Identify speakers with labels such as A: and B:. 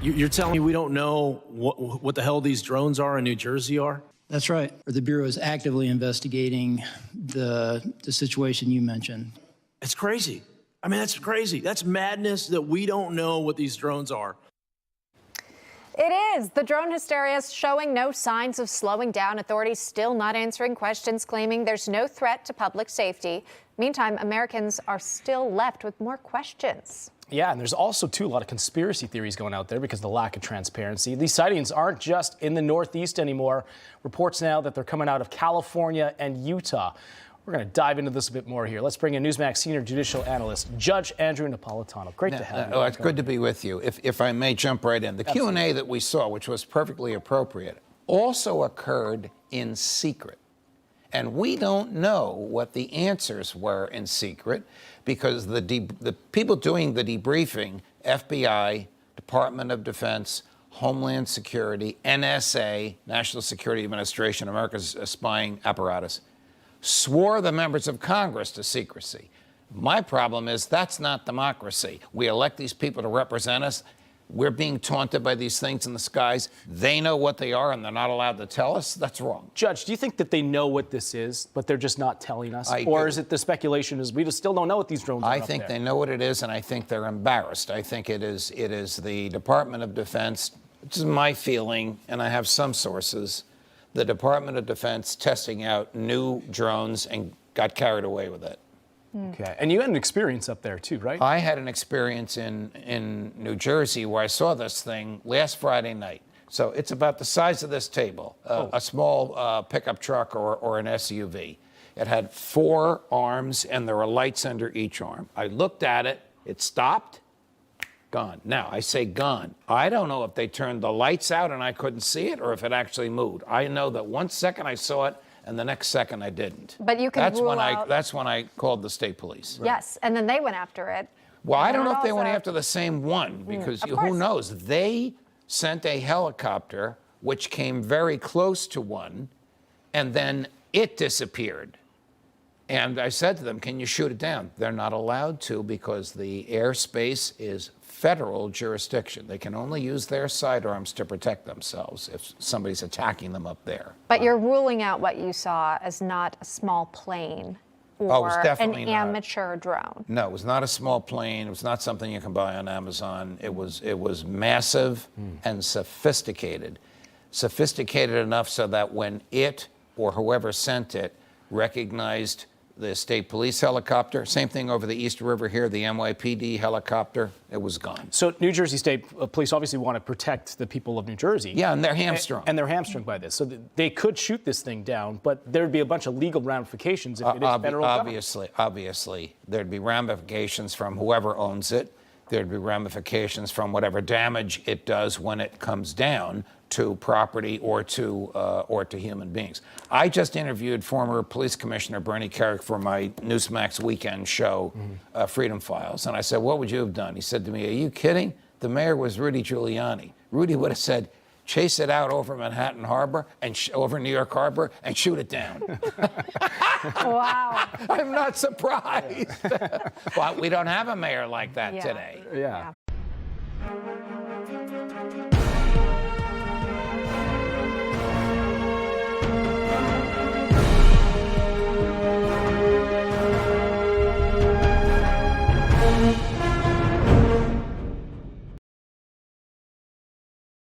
A: You're telling me we don't know what the hell these drones are in New Jersey are?
B: That's right. The Bureau is actively investigating the situation you mentioned.
A: It's crazy. I mean, that's crazy. That's madness that we don't know what these drones are.
C: It is. The drone hysteria is showing no signs of slowing down. Authorities still not answering questions, claiming there's no threat to public safety. Meantime, Americans are still left with more questions.
D: Yeah, and there's also, too, a lot of conspiracy theories going out there because of the lack of transparency. These sightings aren't just in the Northeast anymore. Reports now that they're coming out of California and Utah. We're going to dive into this a bit more here. Let's bring in Newsmax senior judicial analyst, Judge Andrew Napolitano. Great to have you.
E: Oh, it's good to be with you. If I may jump right in. The Q&A that we saw, which was perfectly appropriate, also occurred in secret. And we don't know what the answers were in secret because the people doing the debriefing, FBI, Department of Defense, Homeland Security, NSA, National Security Administration, America's spying apparatus, swore the members of Congress to secrecy. My problem is that's not democracy. We elect these people to represent us. We're being taunted by these things in the skies. They know what they are, and they're not allowed to tell us. That's wrong.
D: Judge, do you think that they know what this is, but they're just not telling us? Or is it the speculation is we just still don't know what these drones are?
E: I think they know what it is, and I think they're embarrassed. I think it is the Department of Defense, which is my feeling, and I have some sources, the Department of Defense testing out new drones and got carried away with it.
D: Okay, and you had an experience up there too, right?
E: I had an experience in New Jersey where I saw this thing last Friday night. So it's about the size of this table, a small pickup truck or an SUV. It had 4 arms and there were lights under each arm. I looked at it, it stopped, gone. Now, I say gone. I don't know if they turned the lights out and I couldn't see it or if it actually moved. I know that 1 second I saw it and the next second I didn't.
C: But you can rule out...
E: That's when I called the state police.
C: Right. Yes, and then they went after it.
E: Well, I don't know if they went after the same one because who knows? They sent a helicopter which came very close to one and then it disappeared. And I said to them, can you shoot it down? They're not allowed to because the airspace is federal jurisdiction. They can only use their sidearms to protect themselves if somebody's attacking them up there.
C: But you're ruling out what you saw as not a small plane or an amateur drone.
E: No, it was not a small plane. It was not something you can buy on Amazon. It was massive and sophisticated. Sophisticated enough so that when it or whoever sent it recognized the state police helicopter, same thing over the East River here, the NYPD helicopter, it was gone.
D: So New Jersey State Police obviously want to protect the people of New Jersey.
E: Yeah, and they're hamstrung.
D: And they're hamstrung by this. So they could shoot this thing down, but there'd be a bunch of legal ramifications if it is federal government.
E: Obviously, there'd be ramifications from whoever owns it. There'd be ramifications from whatever damage it does when it comes down to property or to human beings. I just interviewed former police commissioner Bernie Carrick for my Newsmax weekend show, Freedom Files, and I said, what would you have done? He said to me, are you kidding? The mayor was Rudy Giuliani. Rudy would have said, chase it out over Manhattan Harbor and over New York Harbor and shoot it down.
C: Wow.
E: I'm not surprised. But we don't have a mayor like that today.
D: Yeah.